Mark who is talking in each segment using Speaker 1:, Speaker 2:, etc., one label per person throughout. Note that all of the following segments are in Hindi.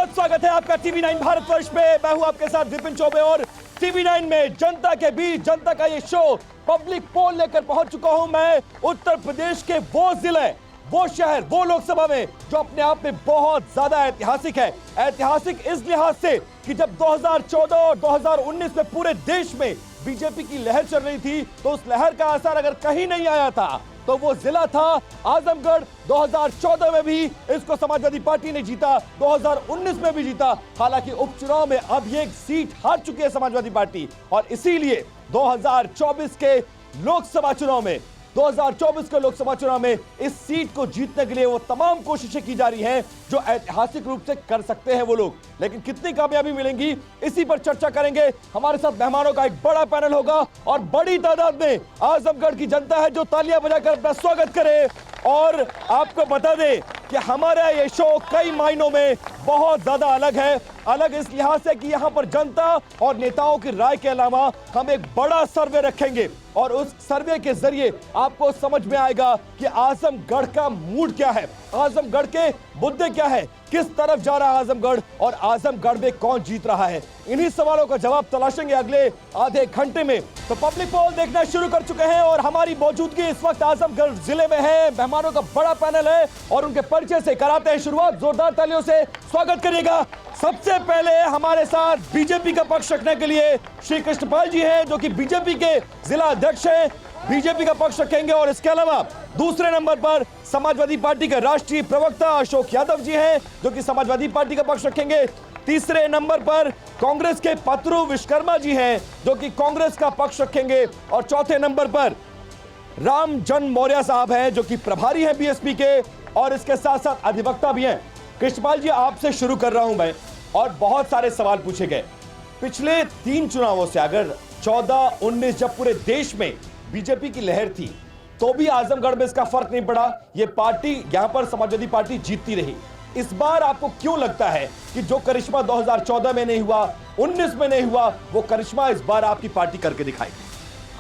Speaker 1: बहुत स्वागत है आपका टीवी 9 भारतवर्ष पे। मैं हूं आपके साथ विपिन चौबे और टीवी 9 में जनता के बीच जनता का ये शो पब्लिक पोल लेकर पहुंच चुका हूं मैं उत्तर प्रदेश के वो जिले, वो शहर, वो लोकसभा में जो अपने आप में बहुत ज्यादा ऐतिहासिक है। ऐतिहासिक इस लिहाज से कि जब 2014 और 2019 में पूरे देश में बीजेपी की लहर चल रही थी तो उस लहर का असर अगर कहीं नहीं आया था तो वो जिला था आजमगढ़। 2014 में भी इसको समाजवादी पार्टी ने जीता, 2019 में भी जीता। हालांकि उपचुनाव में अब ये एक सीट हार चुकी है समाजवादी पार्टी और इसीलिए 2024 के लोकसभा चुनाव में इस सीट को जीतने के लिए वो तमाम कोशिशें की जा रही हैं जो ऐतिहासिक रूप से कर सकते हैं वो लोग। लेकिन कितनी कामयाबी मिलेंगी इसी पर चर्चा करेंगे। हमारे साथ मेहमानों का एक बड़ा पैनल होगा और बड़ी तादाद में आजमगढ़ की जनता है जो तालियां बजाकर अपना स्वागत करे। और आपको बता दें कि हमारा ये शो कई मायनों में बहुत ज्यादा अलग है। अलग इस लिहाज से कि यहाँ पर जनता और नेताओं की राय के अलावा हम एक बड़ा सर्वे रखेंगे और उस सर्वे के जरिए आपको समझ में आएगा कि आजमगढ़ का मूड क्या है, आजमगढ़ के मुद्दे क्या है, किस तरफ जा रहा है आजमगढ़ और आजमगढ़ में कौन जीत रहा है। इन्हीं सवालों का जवाब तलाशेंगे अगले आधे घंटे में। तो पब्लिक पोल देखना शुरू कर चुके हैं और हमारी मौजूदगी इस वक्त आजमगढ़ जिले में है। मेहमानों का बड़ा पैनल है और उनके परिचय से कराते हैं शुरुआत। जोरदार तालियों से स्वागत करिएगा। सबसे पहले हमारे साथ बीजेपी का पक्ष रखने के लिए श्री कृष्णपाल जी हैं जो कि बीजेपी के जिला अध्यक्ष हैं, बीजेपी का पक्ष रखेंगे। और इसके अलावा दूसरे नंबर पर समाजवादी पार्टी के राष्ट्रीय प्रवक्ता अशोक यादव जी हैं जो कि समाजवादी पार्टी का पक्ष रखेंगे। तीसरे नंबर पर कांग्रेस के पत्रु विश्वकर्मा जी हैं जो कि कांग्रेस का पक्ष रखेंगे। और चौथे नंबर पर रामजन मौर्य साहब हैं जो कि प्रभारी हैं बीएसपी के और इसके साथ साथ अधिवक्ता भी हैं। कृष्णपाल जी, आपसे शुरू कर रहा हूं मैं और बहुत सारे सवाल पूछे गए पिछले 3 चुनावों से। अगर 14, 19 जब पूरे देश में बीजेपी की लहर थी तो भी आजमगढ़ में इसका फर्क नहीं पड़ा, ये पार्टी यहां पर समाजवादी पार्टी जीतती रही। इस बार आपको क्यों लगता है कि जो करिश्मा 2014 में नहीं हुआ, 19 में नहीं हुआ, वो करिश्मा इस बार आपकी पार्टी करके दिखाएगी?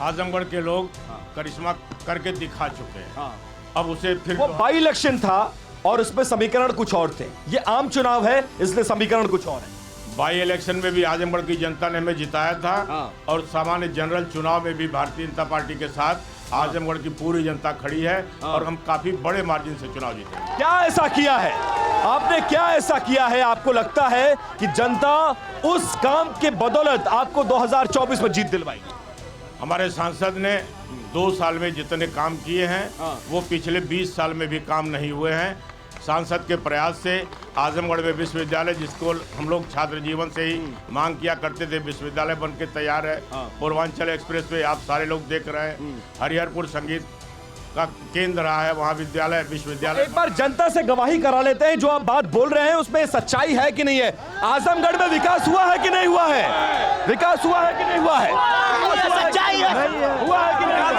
Speaker 2: आजमगढ़ के लोग करिश्मा करके दिखा चुके हैं। अब उसे फिर
Speaker 1: वो बाई इलेक्शन था और उसमें समीकरण कुछ और थे, ये आम चुनाव है इसलिए समीकरण कुछ और है।
Speaker 2: बाई इलेक्शन में भी आजमगढ़ की जनता ने हमें जिताया था और सामान्य जनरल चुनाव में भी भारतीय जनता पार्टी के साथ आजमगढ़ की पूरी जनता खड़ी है और हम काफी बड़े मार्जिन से चुनाव जीते।
Speaker 1: क्या ऐसा किया है आपने, क्या ऐसा किया है आपको लगता है कि जनता उस काम के बदौलत आपको 2024 में जीत दिलवाएगी?
Speaker 2: हमारे सांसद ने 2 साल में जितने काम किए हैं वो पिछले 20 साल में भी काम नहीं हुए हैं। सांसद के प्रयास से आजमगढ़ में विश्वविद्यालय, जिसको हम लोग छात्र जीवन से ही मांग किया करते थे, विश्वविद्यालय बन के तैयार है। पूर्वांचल एक्सप्रेस पे आप सारे लोग देख रहे हैं, हरिहरपुर संगीत का केंद्र रहा है, वहाँ विश्वविद्यालय।
Speaker 1: एक बार जनता से गवाही करा लेते हैं, जो आप बात बोल रहे हैं उसमें सच्चाई है कि नहीं है? आजमगढ़ में विकास हुआ है कि नहीं हुआ है? विकास हुआ है कि नहीं हुआ है?
Speaker 3: सच्चाई है,
Speaker 1: हुआ है कि नहीं हुआ है?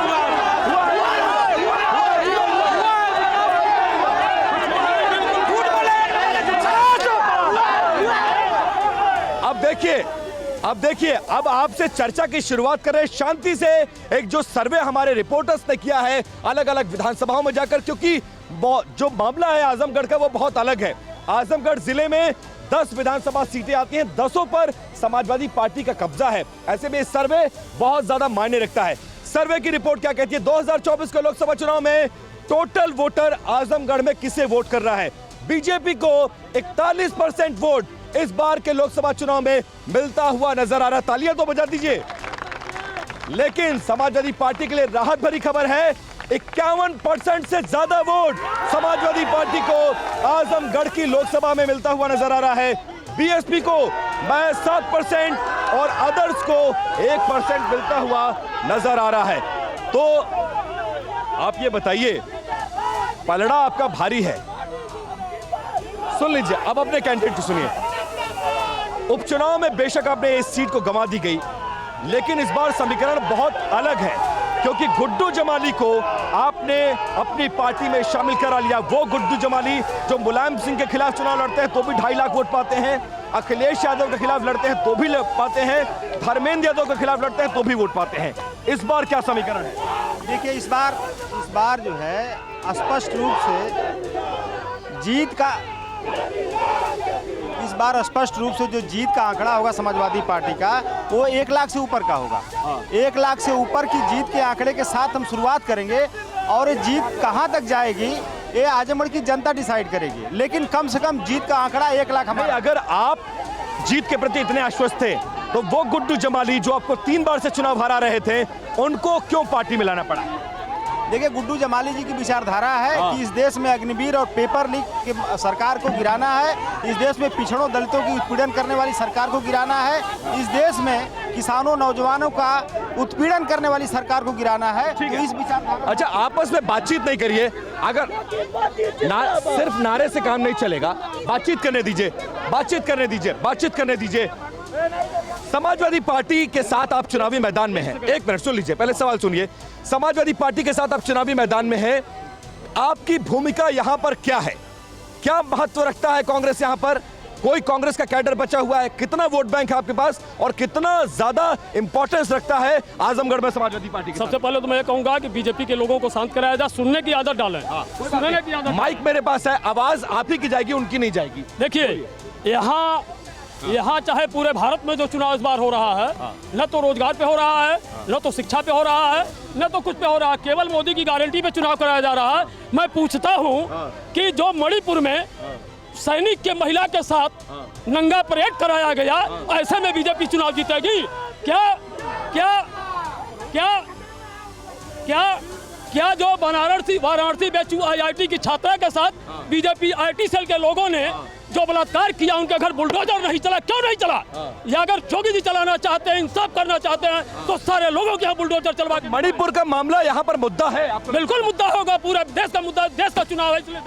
Speaker 1: अब देखिए, अब आपसे चर्चा की शुरुआत कर रहे हैं शांति से। एक जो सर्वे हमारे रिपोर्टर्स ने किया है अलग अलग विधानसभाओं में जाकर, क्योंकि जो मामला है आजमगढ़ का वो बहुत अलग है। आजमगढ़ जिले में 10 विधानसभा सीटें आती हैं, 10 पर समाजवादी पार्टी का कब्जा है। ऐसे में सर्वे बहुत ज्यादा मायने रखता है। सर्वे की रिपोर्ट क्या कहती है? 2024 के लोकसभा चुनाव में टोटल वोटर आजमगढ़ में किसे वोट कर रहा है? बीजेपी को 41% वोट इस बार के लोकसभा चुनाव में मिलता हुआ नजर आ रहा। तालियां तो बजा दीजिए। लेकिन समाजवादी पार्टी के लिए राहत भरी खबर है, 51% से ज्यादा वोट समाजवादी पार्टी को आजमगढ़ की लोकसभा में मिलता हुआ नजर आ रहा है। बीएसपी को 7% और अदर्स को 1% मिलता हुआ नजर आ रहा है। तो आप ये बताइए, पलड़ा आपका भारी है। सुन लीजिए, अब अपने कैंडिडेट को सुनिए। उपचुनाव में बेशक आपने इस सीट को गंवा दी गई, लेकिन इस बार समीकरण बहुत अलग है क्योंकि गुड्डू जमाली को आपने अपनी पार्टी में शामिल करा लिया। वो गुड्डू जमाली जो मुलायम सिंह के खिलाफ चुनाव लड़ते हैं तो भी 2.5 लाख वोट पाते हैं, अखिलेश यादव के खिलाफ लड़ते हैं तो भी पाते हैं, धर्मेंद्र यादव के खिलाफ लड़ते हैं तो भी वोट पाते हैं। इस बार क्या समीकरण है?
Speaker 3: देखिए, इस बार जो है स्पष्ट रूप से जीत का बार स्पष्ट रूप से जो जीत का आंकड़ा होगा समाजवादी पार्टी का वो 1 लाख से ऊपर का होगा। 1 लाख से ऊपर की जीत के आंकड़े के साथ हम शुरुआत करेंगे और ये जीत कहां तक जाएगी ये आजमगढ़ की जनता डिसाइड करेगी, लेकिन कम से कम जीत का आंकड़ा 1 लाख
Speaker 1: नहीं,
Speaker 3: हमारा।
Speaker 1: अगर आप जीत के प्रति इतने आश्वस्त थे तो वो गुड्डू जमाली जो आपको 3 बार से चुनाव हरा रहे थे उनको क्यों पार्टी में लाना पड़ा?
Speaker 3: देखिए, गुड्डू जमाली जी की विचारधारा है कि इस देश में अग्निवीर और पेपर लीक की सरकार को गिराना है, इस देश में पिछड़ों दलितों की उत्पीड़न करने वाली सरकार को गिराना है, इस देश में किसानों नौजवानों का उत्पीड़न करने वाली सरकार को गिराना है। तो इस विचारधारा
Speaker 1: अच्छा, आपस में बातचीत नहीं करिए, अगर सिर्फ नारे से काम नहीं चलेगा, बातचीत करने दीजिए, बातचीत करने दीजिए, बातचीत करने दीजिए। समाजवादी पार्टी के साथ आप चुनावी मैदान में हैं, 1 मिनट सुन लीजिए, पहले सवाल सुनिए। समाजवादी पार्टी के साथ आप चुनावी मैदान में हैं, आपकी भूमिका यहां पर क्या है? क्या महत्व रखता है कांग्रेस यहां पर? कोई कांग्रेस का कैडर बचा हुआ है? कितना वोट बैंक है आपके पास और कितना ज्यादा इंपॉर्टेंस रखता है आजमगढ़ में समाजवादी पार्टी के?
Speaker 4: सबसे पहले तो मैं ये कहूंगा कि बीजेपी के लोगों को शांत कराया जाए, सुनने की आदत डालें। सुनने की आदत।
Speaker 1: माइक मेरे पास है, आवाज आप ही की जाएगी, उनकी नहीं जाएगी।
Speaker 4: देखिए, यहाँ चाहे पूरे भारत में जो चुनाव इस बार हो रहा है, न तो रोजगार पे हो रहा है, न तो शिक्षा पे हो रहा है, न तो कुछ पे हो रहा है, केवल मोदी की गारंटी पे चुनाव कराया जा रहा है। मैं पूछता हूँ कि जो मणिपुर में सैनिक के महिला के साथ नंगा परेड कराया गया, ऐसे में बीजेपी चुनाव जीतेगी? क्या क्या क्या क्या क्या जो वाराणसी बेचू IIT की छात्रा के साथ बीजेपी IT सेल के लोगों ने जो बलात्कार किया, उनके घर बुलडोजर नहीं चला? क्यों नहीं चला? या अगर जोगी जी चलाना चाहते हैं, इंसाफ करना चाहते हैं, तो सारे लोगों के यहाँ बुलडोजर चलवा के।
Speaker 1: मणिपुर का मामला यहाँ पर मुद्दा है,
Speaker 4: बिल्कुल मुद्दा होगा, पूरा देश का मुद्दा, देश का चुनाव है, इसलिए